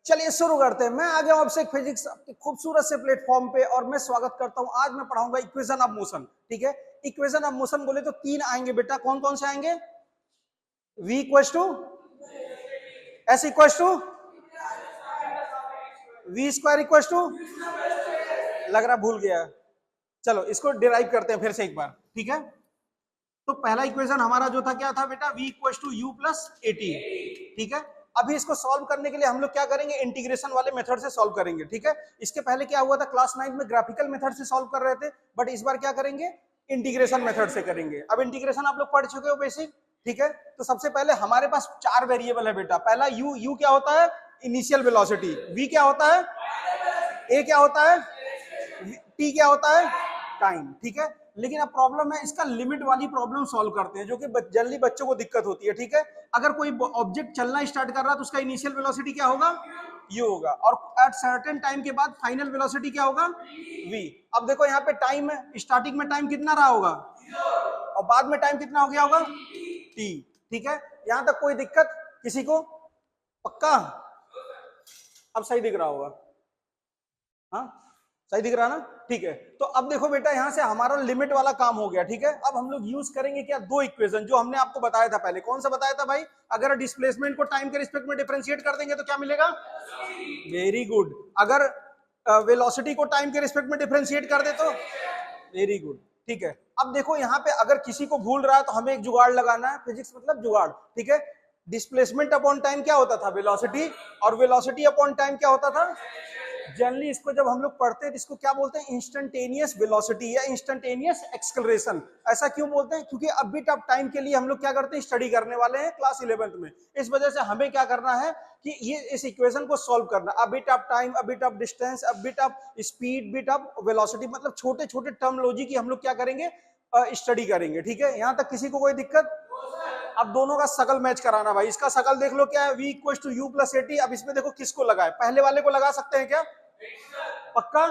चलिए शुरू करते हैं। मैं आ गया हूं आपसे फिजिक्स के खूबसूरत से प्लेटफॉर्म पे और मैं स्वागत करता हूं। आज मैं पढ़ाऊंगा इक्वेशन ऑफ मोशन। ठीक है, इक्वेशन ऑफ मोशन बोले तो तीन आएंगे बेटा। कौन कौन से आएंगे? v equals to s equals to v square equals to, लग रहा भूल गया। चलो इसको डिराइव करते हैं फिर से एक बार। ठीक है, तो पहला इक्वेशन हमारा जो था क्या था बेटा? v equals to u plus 80। ठीक है, अभी इसको सॉल्व करने के लिए हम लोग क्या करेंगे? इंटीग्रेशन वाले मेथड से सॉल्व करेंगे। ठीक है, इसके पहले क्या हुआ था? क्लास 9 में ग्राफिकल मेथड से सॉल्व कर रहे थे, बट इस बार क्या करेंगे? इंटीग्रेशन मेथड से करेंगे। अब इंटीग्रेशन आप लोग पढ़ चुके हो बेसिक। ठीक है, तो सबसे पहले हमारे पास चार वेरिएबल है बेटा। पहला u क्या होता है? Initial velocity. v क्या होता है? a क्या होता है? t क्या होता है? टाइम। ठीक है, लेकिन अब प्रॉब्लम है, इसका लिमिट वाली प्रॉब्लम सॉल्व करते हैं, जो कि जनरली बच्चों को दिक्कत होती है। ठीक है, अगर कोई ऑब्जेक्ट चलना स्टार्ट कर रहा है तो उसका इनिशियल वेलोसिटी क्या होगा? u होगा, और एट सर्टेन टाइम के बाद फाइनल वेलोसिटी क्या होगा? v। अब देखो यहाँ पे टाइम है, स्टार्टिंग में टाइम कितना रहा होगा और बाद में टाइम कितना हो गया होगा? t। ठीक है, यहां तक कोई दिक्कत किसी को? पक्का? अब सही दिख रहा होगा? हाँ, सही दिख रहा ना? ठीक है, तो अब देखो बेटा, यहां से हमारा लिमिट वाला काम हो गया। ठीक है, अब हम लोग यूज करेंगे क्या? दो इक्वेशन जो हमने आपको बताया था पहले। कौन सा बताया था भाई? अगर डिस्प्लेसमेंट को टाइम के रिस्पेक्ट में डिफरेंशिएट कर देंगे तो क्या मिलेगा? Very good. अगर वेलोसिटी को टाइम के रिस्पेक्ट में डिफरेंशिएट कर दे तो वेरी गुड। ठीक है, अब देखो यहाँ पे अगर किसी को भूल रहा है तो हमें एक जुगाड़ लगाना है। फिजिक्स मतलब जुगाड़। ठीक है, डिस्प्लेसमेंट अपॉन टाइम क्या होता था? वेलोसिटी, और वेलोसिटी अपॉन टाइम क्या होता था? जनरली इसको जब हम लोग पढ़ते हैं तो इसको क्या बोलते हैं? इंस्टेंटेनियस वेलोसिटी या इंस्टेंटेनियस एक्सेलरेशन। ऐसा क्यों बोलते हैं? क्योंकि अब बिट ऑफ टाइम के लिए हम लोग क्या करते हैं? स्टडी करने वाले हैं क्लास 11th में। इस वजह से हमें क्या करना है कि ये इस इक्वेशन को सॉल्व करना। A bit of time, a bit of distance, a bit of speed, bit of velocity, मतलब छोटे छोटे टर्मोलॉजी की हम लोग क्या करेंगे? स्टडी करेंगे। ठीक है, यहां तक किसी को कोई दिक्कत? अब दोनों का शकल मैच कराना भाई। इसका शकल देख लो, क्या है? v equals to u plus 80। अब इसमें देखो किसको लगाए? पहले वाले को लगा सकते हैं क्या? पक्का?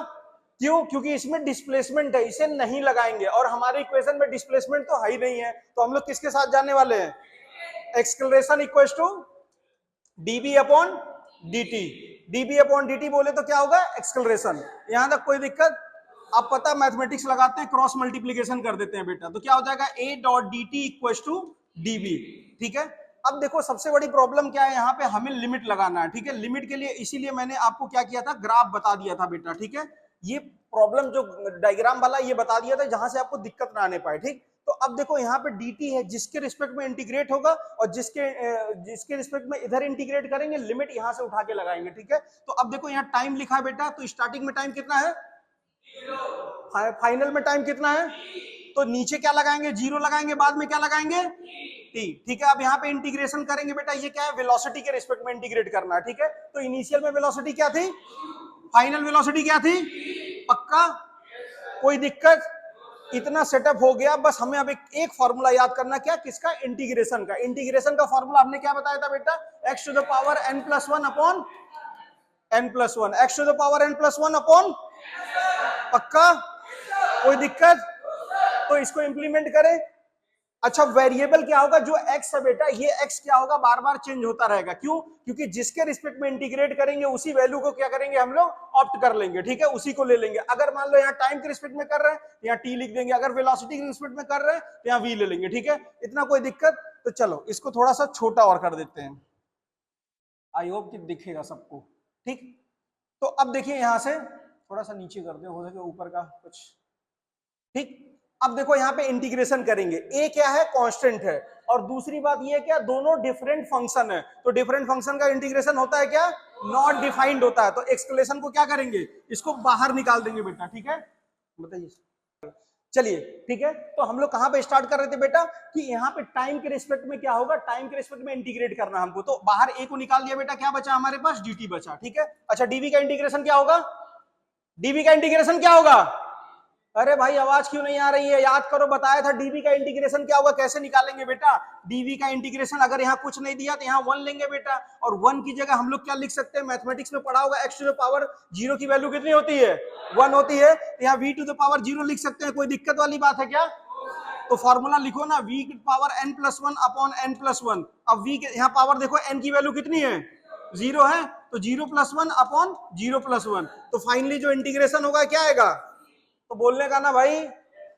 क्यों? क्योंकि इसमें डिस्प्लेसमेंट है, इसे नहीं लगाएंगे, और हमारे इक्वेशन में डिस्प्लेसमेंट तो है ही नहीं है, तो हम लोग किसके साथ जाने वाले हैं? Acceleration equals to dv upon dt। dv upon dt बोले तो क्या होगा? एक्सेलरेशन। यहां तक कोई दिक्कत? आप पता मैथमेटिक्स लगाते हैं, क्रॉस मल्टीप्लीकेशन कर देते हैं बेटा, तो क्या हो जाएगा? a dot dt equals to dv। ठीक है, अब देखो सबसे बड़ी प्रॉब्लम क्या है? यहाँ पे हमें लिमिट लगाना है। ठीक है, लिमिट के लिए इसीलिए मैंने आपको क्या किया था? ग्राफ बता दिया था बेटा। ठीक है, ये प्रॉब्लम जो डायग्राम वाला ये बता दिया था जहां से आपको दिक्कत ना आने पाए। ठीक, तो अब देखो यहाँ पे dt है, जिसके रिस्पेक्ट में इंटीग्रेट होगा, और जिसके रिस्पेक्ट में इधर इंटीग्रेट करेंगे, लिमिट यहाँ से उठा के लगाएंगे। ठीक है, तो अब देखो यहाँ टाइम लिखा है बेटा, तो स्टार्टिंग में टाइम कितना है? फाइनल में टाइम कितना है? तो नीचे क्या लगाएंगे? जीरो लगाएंगे, बाद में क्या लगाएंगे? टी। ठीक है, अब यहाँ पे इंटीग्रेशन करेंगे बेटा, ये क्या है? वेलोसिटी के रिस्पेक्ट में इंटीग्रेट करना है। ठीक है, तो इनिशियल में वेलोसिटी क्या थी? फाइनल वेलोसिटी क्या थी? पक्का? कोई दिक्कत? इतना सेटअप हो गया, बस हमें अब एक फॉर्मूला याद करना। क्या? किसका? इंटीग्रेशन का। इंटीग्रेशन का फॉर्मूला हमने क्या बताया था बेटा? x to the power n plus 1 upon n plus 1। x to the power n plus 1 upon, पक्का? कोई दिक्कत? तो इसको इंप्लीमेंट करें। अच्छा, वेरिएबल क्या होगा? जो x है बेटा, ये x क्या होगा? बार बार चेंज होता रहेगा। क्यों? क्योंकि जिसके रिस्पेक्ट में इंटीग्रेट करेंगे उसी वैल्यू को क्या करेंगे हम लोग? ऑप्ट कर लेंगे। ठीक है, उसी को ले लेंगे। अगर मान लो यहाँ टाइम के रिस्पेक्ट में कर रहे हैं तो यहाँ t लिख देंगे, अगर वेलोसिटी के रिस्पेक्ट में कर रहे हैं तो यहाँ v ले लेंगे। ठीक है, इतना कोई दिक्कत? तो चलो इसको थोड़ा सा छोटा और कर देते हैं, आई होप कि दिखेगा सबको। ठीक, तो अब देखिए यहां से थोड़ा सा नीचे कर दे, हो सके ऊपर का कुछ। ठीक, अब देखो यहाँ पे इंटीग्रेशन करेंगे। ए क्या है? कांस्टेंट है, और दूसरी बात ये क्या? दोनों डिफरेंट फंक्शन है, तो डिफरेंट फंक्शन का इंटीग्रेशन होता है क्या? नॉट डिफाइंड होता है। तो एक्सक्लेशन को क्या करेंगे? इसको बाहर निकाल देंगे बेटा। ठीक है, बताइए। चलिए ठीक है, तो हम लोग कहां पे स्टार्ट कर रहे थे बेटा? कि यहाँ पे टाइम के रिस्पेक्ट में क्या होगा? टाइम के रिस्पेक्ट में इंटीग्रेट करना हमको, तो बाहर ए को निकाल दिया बेटा, क्या बचा हमारे पास? dt बचा। ठीक है, अच्छा डीवी का इंटीग्रेशन क्या होगा? डीवी का इंटीग्रेशन क्या होगा? अरे भाई आवाज क्यों नहीं आ रही है? याद करो, बताया था डीवी का इंटीग्रेशन क्या होगा, कैसे निकालेंगे बेटा? डीवी का इंटीग्रेशन अगर यहाँ कुछ नहीं दिया तो यहाँ 1 लेंगे बेटा, और 1 की जगह हम लोग क्या लिख सकते हैं? मैथमेटिक्स में पढ़ा होगा, x टू द पावर 0 की वैल्यू कितनी होती है? 1 होती है, तो यहाँ v टू द पावर 0 लिख सकते हैं। कोई दिक्कत वाली बात है क्या? तो फॉर्मूला लिखो ना, v की power n plus 1 upon n plus 1। अब v के यहाँ पावर देखो, n की वैल्यू कितनी है? 0 है, तो 0+1 अपॉन 0+1, तो फाइनली जो इंटीग्रेशन होगा क्या आएगा? तो बोलने का ना भाई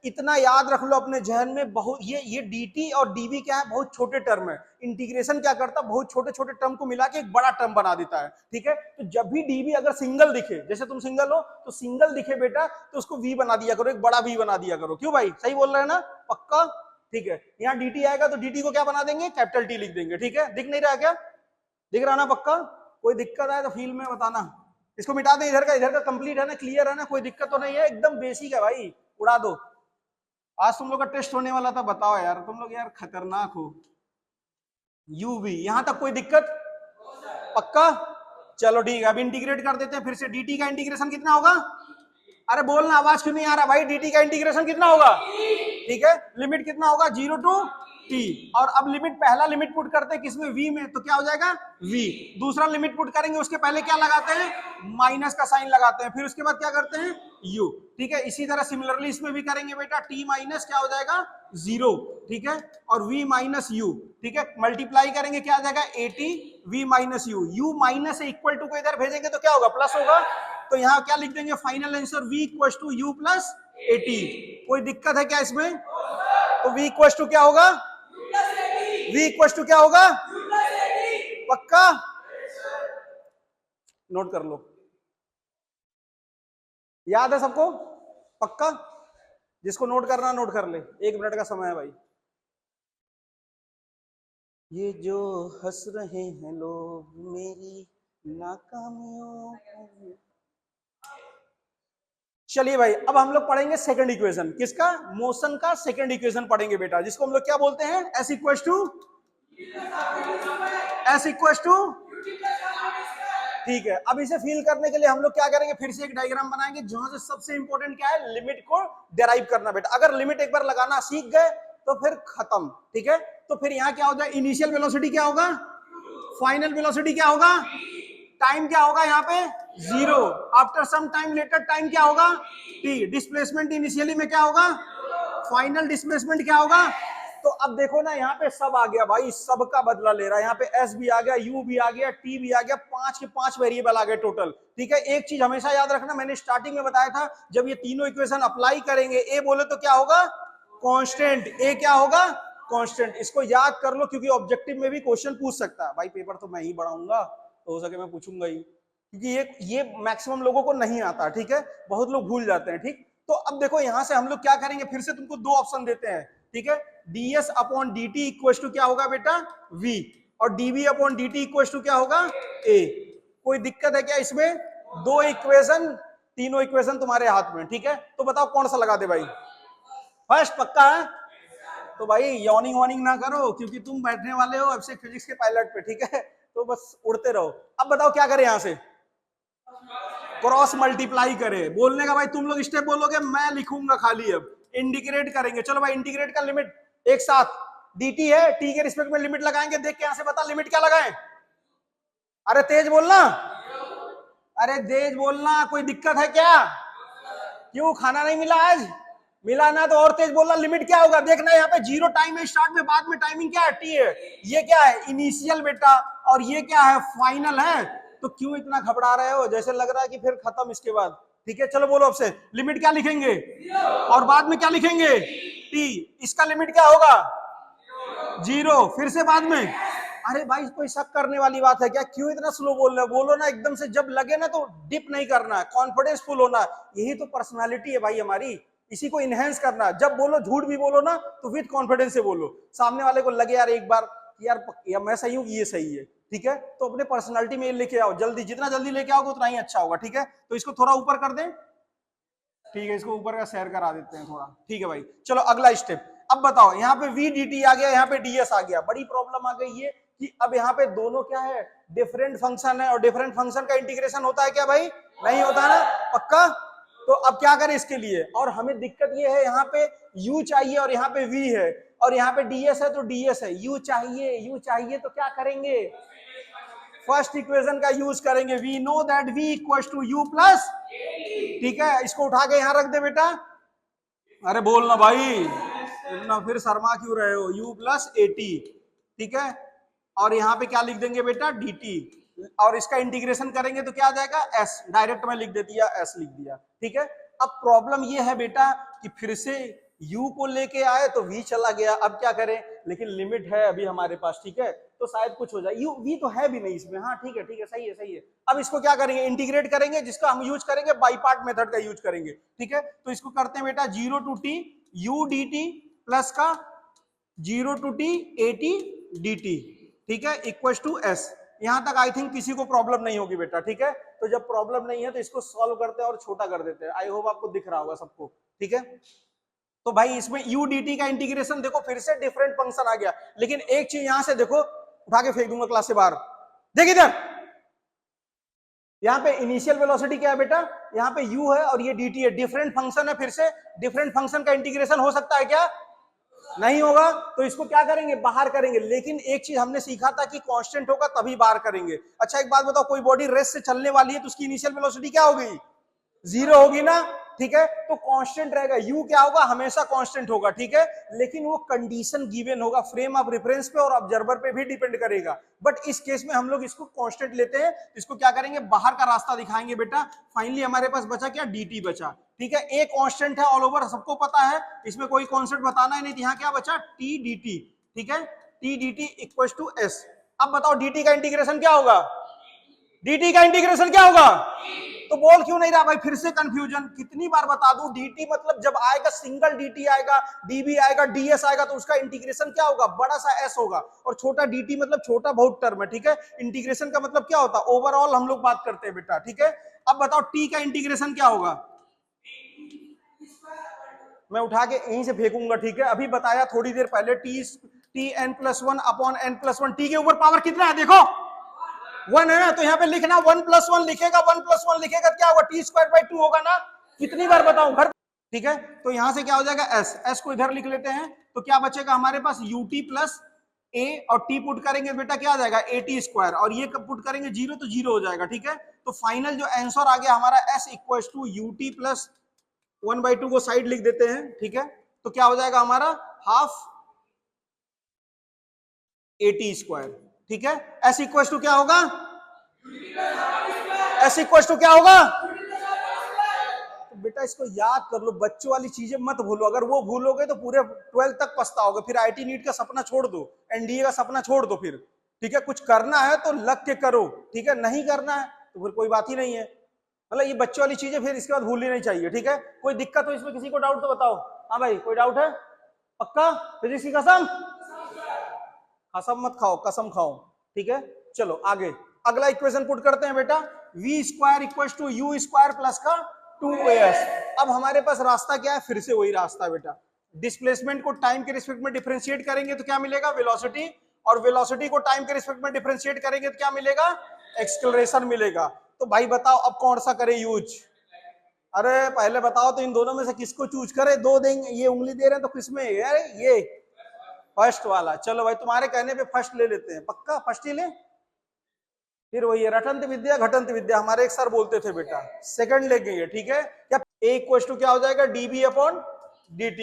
इतना याद रख लो अपने जहन में, बहुत ये dt और dv क्या है, बहुत छोटे टर्म है। इंटीग्रेशन क्या करता है, बहुत छोटे छोटे टर्म को मिला के एक बड़ा टर्म बना देता है, ठीक है। तो जब भी dv अगर सिंगल दिखे, जैसे तुम सिंगल हो तो सिंगल दिखे बेटा, तो उसको v बना दिया करो, एक बड़ा v बना दिया करो। क्यों भाई, सही बोल रहे हैं ना, पक्का? ठीक है, यहाँ dt आएगा तो dt को क्या बना देंगे, कैपिटल T लिख देंगे, ठीक है। दिख नहीं रहा क्या? दिख रहा ना पक्का? कोई दिक्कत आए तो फील्ड में बताना। इसको मिटा दें, इधर का कंप्लीट है ना, क्लियर है ना, कोई दिक्कत तो नहीं है, एकदम बेसिक है भाई, उड़ा दो। आज तुम लोग का टेस्ट होने वाला था, बताओ यार, तुम लोग यार खतरनाक हो। यूवी, यहां तक कोई दिक्कत? पक्का? चलो ठीक है, अब इंटीग्रेट कर देते हैं फिर से। dt का इंटीग्रेशन कितना होगा? अरे बोलना, आवाज क्यों नहीं आ रहा भाई? dt का इंटीग्रेशन कितना होगा? ठीक है, लिमिट कितना होगा? 0 टू t। और अब लिमिट, पहला लिमिट पुट करते हैं किसमें, v में, तो क्या हो जाएगा v। दूसरा लिमिट पुट करेंगे, उसके पहले क्या लगाते हैं, माइनस का साइन लगाते हैं, फिर उसके बाद क्या करते हैं, u। ठीक है, इसी तरह सिमिलरली इसमें भी करेंगे बेटा, t माइनस क्या हो जाएगा 0, ठीक है, और v माइनस u, ठीक है, मल्टीप्लाई करेंगे, क्या आ जाएगा 80 v minus u। u minus से इक्वल टू को इधर भेजेंगे तो क्या होगा, प्लस होगा। तो यहाँ क्या लिख देंगे, final answer v equal to u plus 80। कोई दिक्कत है क्या इसमें? तो v इक्वल टू क्या होगा, v इक्वल टू क्या होगा, पक्का? नोट कर लो, याद है सबको, पक्का? जिसको नोट करना नोट कर ले, 1 मिनट का समय है भाई। ये जो हंस रहे हैं लोग मेरी नाकामियों पर। चलिए भाई, अब हम लोग पढ़ेंगे सेकंड इक्वेशन। किसका? मोशन का सेकंड इक्वेशन पढ़ेंगे बेटा, जिसको हम लोग क्या बोलते हैं, s इक्वल टू। ठीक है, अब इसे फील करने के लिए हम लोग क्या करेंगे, फिर से एक डायग्राम बनाएंगे, जहां से सबसे इंपॉर्टेंट क्या है, लिमिट को डेराइव करना बेटा। अगर लिमिट एक बार लगाना सीख गए तो फिर खत्म, ठीक है। तो फिर यहाँ क्या होता है, इनिशियल वेलोसिटी क्या होगा, फाइनल वेलोसिटी क्या होगा, टाइम क्या होगा यहाँ पे 0, after some time later time क्या होगा t, डिस्प्लेसमेंट इनिशियली में क्या होगा, फाइनल डिस्प्लेसमेंट क्या होगा। तो अब देखो ना, यहाँ पे सब आ गया भाई, सब का बदला ले रहा है। यहाँ पे s भी आ गया, u भी आ गया, t भी आ गया, 5 के 5 वेरिएबल आ गए टोटल, ठीक है। एक चीज हमेशा याद रखना, मैंने स्टार्टिंग में बताया था, जब ये तीनों इक्वेशन अप्लाई करेंगे, a बोले तो क्या होगा, कांस्टेंट, a क्या होगा, कांस्टेंट। इसको याद कर लो, क्योंकि ऑब्जेक्टिव में भी क्वेश्चन पूछ सकता है भाई। पेपर तो मैं ही बढ़ाऊंगा, तो हो सके मैं पूछूंगा ही, क्योंकि ये मैक्सिमम लोगों को नहीं आता, ठीक है, बहुत लोग भूल जाते हैं, ठीक। तो अब देखो यहां से हम लोग क्या करेंगे, फिर से तुमको 2 ऑप्शन देते हैं, ठीक है। ds upon dt equal to क्या होगा बेटा, v, और dv upon dt equal to क्या होगा, a। कोई दिक्कत है क्या इसमें? 2 इक्वेशन, तीनों इक्वेशन तुम्हारे हाथ में, ठीक है। तो बताओ कौन सा लगा दे भाई, फर्स्ट, पक्का है? तो भाई यॉर्निंग वॉर्निंग ना करो, क्योंकि तुम बैठने वाले हो अब से फिजिक्स के पायलट पे, ठीक है। तो बस उड़ते रहो। अब बताओ क्या करें, यहां से क्रॉस मल्टीप्लाई करे। बोलने का भाई, तुम लोग स्टेप बोलोगे, मैं लिखूंगा खाली। अब इंटीग्रेट करेंगे, चलो भाई, इंटीग्रेट का लिमिट एक साथ, dt है, t के रिस्पेक्ट में लिमिट लगाएंगे, देख के यहां से बता लिमिट क्या लगाएं। अरे तेज बोलना, अरे तेज बोलना, कोई दिक्कत है क्या? क्यों, खाना नहीं मिला आज? मिला ना तो और तेज बोलना। लिमिट क्या होगा, देखना यहाँ पे 0 टाइम है स्टार्ट में, बाद में टाइमिंग क्या है, t है। ये क्या है, इनिशियल बेटा, और ये क्या है, फाइनल है। तो क्यों इतना घबरा रहे हो, जैसे लग रहा है कि फिर खत्म इसके बाद, ठीक है। चलो बोलो अब से, लिमिट क्या लिखेंगे, और बाद में क्या लिखेंगे, t। इसका लिमिट क्या होगा, 0, फिर से बाद में। अरे भाई, कोई शक करने वाली बात है क्या? क्यों इतना स्लो बोल रहे हो? बोलो ना एकदम से, जब लगे ना तो डिप नहीं करना है, कॉन्फिडेंस फुल होना। यही तो पर्सनालिटी है भाई हमारी, इसी को इनहेंस करना। जब बोलो, झूठ भी बोलो ना तो विद कॉन्फिडेंस से बोलो, सामने वाले को लगे यार एक बार यार मैं सही हूँ, ये सही है, ठीक है। तो अपने पर्सनालिटी में लेके आओ जल्दी, जितना जल्दी लेके आओगे उतना ही अच्छा होगा, ठीक है। तो इसको थोड़ा ऊपर कर दें, ठीक है, इसको ऊपर का शेयर करा देते हैं थोड़ा, ठीक है भाई। चलो अगला स्टेप। अब बताओ, यहाँ पे v dt आ गया, यहाँ पे ds आ गया। बड़ी प्रॉब्लम आ गई है कि अब यहाँ पे दोनों क्या है, डिफरेंट फंक्शन है, और डिफरेंट फंक्शन का इंटीग्रेशन होता है क्या भाई? नहीं होता ना, पक्का? तो अब क्या करें इसके लिए? और हमें दिक्कत ये है, यहाँ पे u चाहिए और यहाँ पे v है, और यहाँ पे ds है तो ds है। u चाहिए तो क्या करेंगे, फर्स्ट इक्वेशन का यूज करेंगे, we know that v equal to u plus, ठीक है। इसको उठा के यहां रख दे बेटा। अरे बोलना भाई, इतना फिर शर्मा क्यों रहे हो, u प्लस 80, ठीक है। और यहाँ पे क्या लिख देंगे बेटा, dt। और इसका इंटीग्रेशन करेंगे तो क्या आ जाएगा एस, डायरेक्ट में लिख दे दिया, एस लिख दिया, ठीक है। अब प्रॉब्लम ये है बेटा कि फिर से u को लेके आए तो v चला गया, अब क्या करें, लेकिन लिमिट है अभी हमारे पास, ठीक है, तो शायद कुछ हो जाए, u v तो है भी नहीं इसमें, हाँ ठीक है सही है सही है। अब इसको क्या करेंगे, इंटीग्रेट करेंगे, जिसका हम यूज करेंगे बाई पार्ट मेथड का यूज करेंगे, ठीक है। तो इसको करते हैं बेटा 0 to t u dt plus का 0 to t at dt, ठीक है, इक्वल टू s। यहां तक आई थिंक किसी को प्रॉब्लम नहीं होगी बेटा, ठीक है। तो जब प्रॉब्लम नहीं है तो इसको सॉल्व करते हैं और छोटा कर देते हैं, आई होप आपको दिख रहा होगा सबको, ठीक है। तो भाई इसमें u dt का इंटीग्रेशन देखो फिर से डिफरेंट फंक्शन आ गया, लेकिन एक चीज यहां से देखो, उठा के फेंक दूंगा क्लास से बाहर, देख इधर, यहाँ पे इनिशियल वेलोसिटी क्या है बेटा, यहाँ पे u है और ये dt है, डिफरेंट फंक्शन है, फिर से डिफरेंट फंक्शन का इंटीग्रेशन हो सकता है क्या, नहीं होगा, तो इसको क्या करेंगे, बाहर करेंगे। लेकिन एक चीज हमने सीखा था कि कांस्टेंट होगा तभी बाहर करेंगे। अच्छा एक बात बताओ, कोई बॉडी रेस्ट से चलने वाली है तो उसकी इनिशियल वेलोसिटी क्या होगी, 0 होगी ना, ठीक है। तो कांस्टेंट रहेगा, u क्या होगा, हमेशा कांस्टेंट होगा, ठीक है, लेकिन वो कंडीशन गिवन होगा फ्रेम ऑफ रेफरेंस पे और ऑब्जर्वर पे भी डिपेंड करेगा। बट इस केस में हम लोग इसको कांस्टेंट लेते हैं, इसको क्या करेंगे, बाहर का रास्ता दिखाएंगे बेटा। फाइनली हमारे पास बचा क्या, dt बचा, ठीक है। एक कांस्टेंट है ऑल ओवर, सबको पता है, इसमें कोई कांस्टेंट बताना ही नहीं, यहाँ क्या बचा, t dt, ठीक है, t dt equal to s। अब बताओ dt का इंटीग्रेशन क्या होगा, dt का इंटीग्रेशन क्या होगा, तो बोल क्यों नहीं रहा भाई, फिर से कंफ्यूजन, कितनी बार बता दूं, dt मतलब जब आएगा सिंगल dt आएगा, db आएगा, ds आएगा, तो उसका इंटीग्रेशन क्या होगा, बड़ा सा s होगा, और छोटा dt मतलब छोटा बहुत टर्म है, ठीक है। इंटीग्रेशन का मतलब क्या होता है, ओवरऑल हम लोग बात करते हैं बेटा, ठीक है। अब बताओ t का इंटीग्रेशन क्या होगा, मैं उठा के यहीं से फेंकूंगा, ठीक है। अभी बताया थोड़ी देर पहले, t n plus one upon n plus one, t के ऊपर पावर कितना है देखो, 1 है ना, तो यहाँ पे लिखना 1 + 1 लिखेगा, 1 + 1 लिखेगा, क्या होगा, t²/2 होगा ना, कितनी बार बताऊं घर, ठीक है। तो यहां से क्या हो जाएगा, s को इधर लिख लेते हैं, तो क्या बचेगा हमारे पास, ut + a, और t पुट करेंगे बेटा क्या आ जाएगा, at², और ये कब पुट करेंगे 0, तो 0 हो जाएगा, ठीक है। तो फाइनल जो आंसर आ गया हमारा s = ut + 1/2 को साइड लिख देते हैं, ठीक है। तो क्या हो जाएगा हमारा, हाफ at², ठीक है। s = क्या होगा, s = क्या होगा, तो बेटा इसको याद कर लो, बच्चों वाली चीजें मत भूलो, अगर वो भूलोगे तो पूरे 12 तक पछताओगे, फिर आईटी नीट का सपना छोड़ दो, एनडीए का सपना छोड़ दो फिर, ठीक है। कुछ करना है तो लग के करो, ठीक है, नहीं करना है तो फिर कोई बात ही नहीं है, मतलब ये बच्चों वाली चीजें फिर इसके बाद भूलनी नहीं चाहिए, ठीक है। कोई दिक्कत हो इसमें, किसी को डाउट तो बताओ, हाँ भाई कोई डाउट है, पक्का, फिजिक्स की कसम, कसम मत खाओ, कसम खाओ, ठीक है। चलो आगे अगला इक्वेशन पुट करते हैं बेटा, v² = u² प्लस का 2as। अब हमारे पास रास्ता क्या है, फिर से वही रास्ता है बेटा, डिस्प्लेसमेंट को टाइम के रिस्पेक्ट में डिफरेंशिएट करेंगे तो क्या मिलेगा, वेलोसिटी, और वेलोसिटी को टाइम के रिस्पेक्ट में डिफरेंशिएट करेंगे तो क्या मिलेगा, एक्सेलरेशन मिलेगा। तो भाई बताओ अब कौन सा करे यूज, अरे पहले बताओ तो इन दोनों में से किसको चूज करे, दो देंगे, ये उंगली दे रहे हैं तो किसमें, ये फर्स्ट वाला, चलो भाई तुम्हारे कहने पे फर्स्ट ले लेते हैं, पक्का फर्स्ट ही ले, फिर वही है रटंत विद्या घटंत विद्या, हमारे एक सर बोलते थे बेटा, सेकंड लेंगे, ठीक है। क्या a = क्या हो जाएगा, db/dt,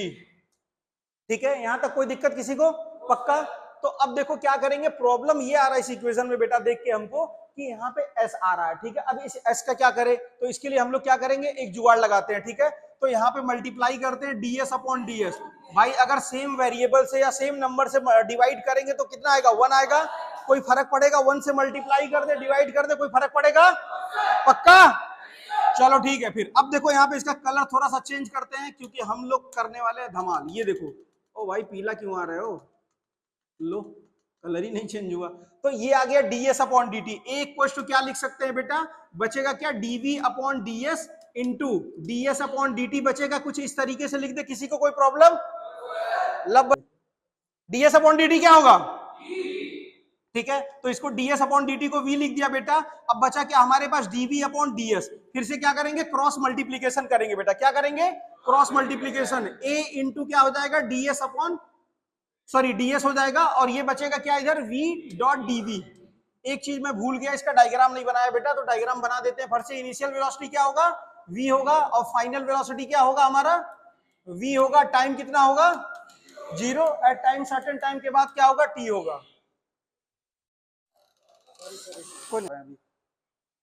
ठीक है, यहां तक कोई दिक्कत किसी को, पक्का। तो अब देखो क्या करेंगे, प्रॉब्लम ये आ रहा है इस इक्वेशन में बेटा, देख के हमको कि यहाँ पे s आ रहा है, ठीक है। अब इस s का क्या करें, तो इसके लिए हम लोग क्या करेंगे, एक जुगाड़ लगाते हैं, ठीक है। तो यहाँ पे मल्टीप्लाई करते हैं ds/ds, भाई अगर सेम वेरिएबल से या सेम नंबर से डिवाइड करेंगे तो कितना आएगा, 1 आएगा, कोई फर्क पड़ेगा, 1 से मल्टीप्लाई कर दे, डिवाइड कर दे, कोई फर्क पड़ेगा, पक्का, चलो ठीक है। फिर अब देखो यहाँ पे इसका कलर थोड़ा सा चेंज करते हैं, क्योंकि हम लोग करने वाले हैं धमाल, ये देखो, ओ भाई पीला क्यों आ रहे हो, लो कलर ही नहीं चेंज हुआ, तो ये आ गया ds/dt। a क्या लिख सकते हैं बेटा, बचेगा क्या, dv/ds इंटू ds/dt बचेगा, कुछ इस तरीके से लिख दे, किसी को कोई प्रॉब्लम, लब ds/dt क्या होगा, ठीक है। तो इसको ds/dt को v लिख दिया बेटा। अब बचा क्या हमारे पास, dv/ds, फिर से क्या करेंगे, क्रॉस मल्टीप्लीकेशन करेंगे बेटा, क्या करेंगे, क्रॉस मल्टीप्लीकेशन, a इंटू क्या हो जाएगा, ds हो जाएगा, और ये बचेगा क्या इधर, v.dv। एक चीज मैं भूल गया, इसका डायग्राम नहीं बनाया बेटा, तो डायग्राम बना देते हैं। फर्स्ट से इनिशियल वेलोसिटी क्या होगा, v होगा, और फाइनल वेलोसिटी क्या होगा हमारा, v होगा, टाइम कितना होगा 0, एट टाइम सर्टेन टाइम के बाद क्या होगा, t होगा। कोई नहीं अभी।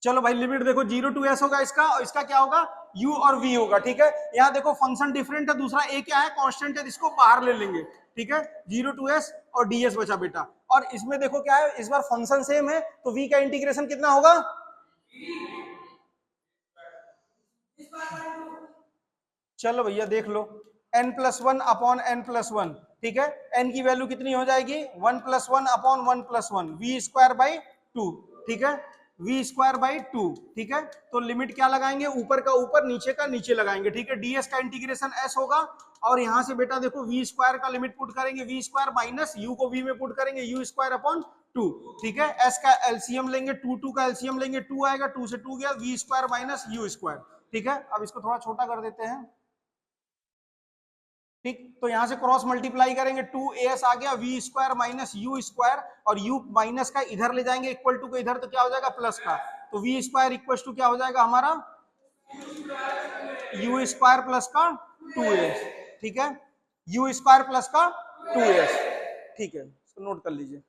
चलो भाई लिमिट देखो 0 to s होगा इसका, और इसका क्या होगा u और v होगा, ठीक है। यहाँ देखो फंक्शन डिफरेंट है, दूसरा a क्या है कांस्टेंट है, इसको बाहर ले लेंगे, ठीक है। 0 to s और ds बचा बेटा, और इसमें देखो क्या है, इस बार फंक्शन सेम है तो v का इंटीग्रेशन कितना होगा, चलो भैया देख लो, n+1 अपॉन n+1, ठीक है। n की वैल्यू कितनी हो जाएगी 1+1 अपॉन 1+1 v स्क्वायर बाई 2, ठीक है, v स्क्वायर बाई 2, ठीक है। तो लिमिट क्या लगाएंगे, ऊपर का ऊपर नीचे का नीचे लगाएंगे, ठीक है। ds का इंटीग्रेशन s होगा, और यहां से बेटा देखो v स्क्वायर का लिमिट पुट करेंगे, v स्क्वायर माइनस u को v में पुट करेंगे, u स्क्वायर अपॉन 2, ठीक है। s का एलसीएम लेंगे, 2 का एलसीएम लेंगे, 2 आएगा, 2 से 2 गया, v square minus u square, ठीक है। अब इसको थोड़ा छोटा कर देते हैं, ठीक। तो यहां से क्रॉस मल्टीप्लाई करेंगे, 2as आ गया, v square minus u square, और u माइनस का इधर ले जाएंगे इक्वल टू को इधर, तो क्या हो जाएगा प्लस का, तो v स्क्वायर इक्वल टू क्या हो जाएगा हमारा u स्क्वायर प्लस का 2s, ठीक है, u स्क्वायर प्लस का 2s, ठीक है, इसको नोट कर लीजिए।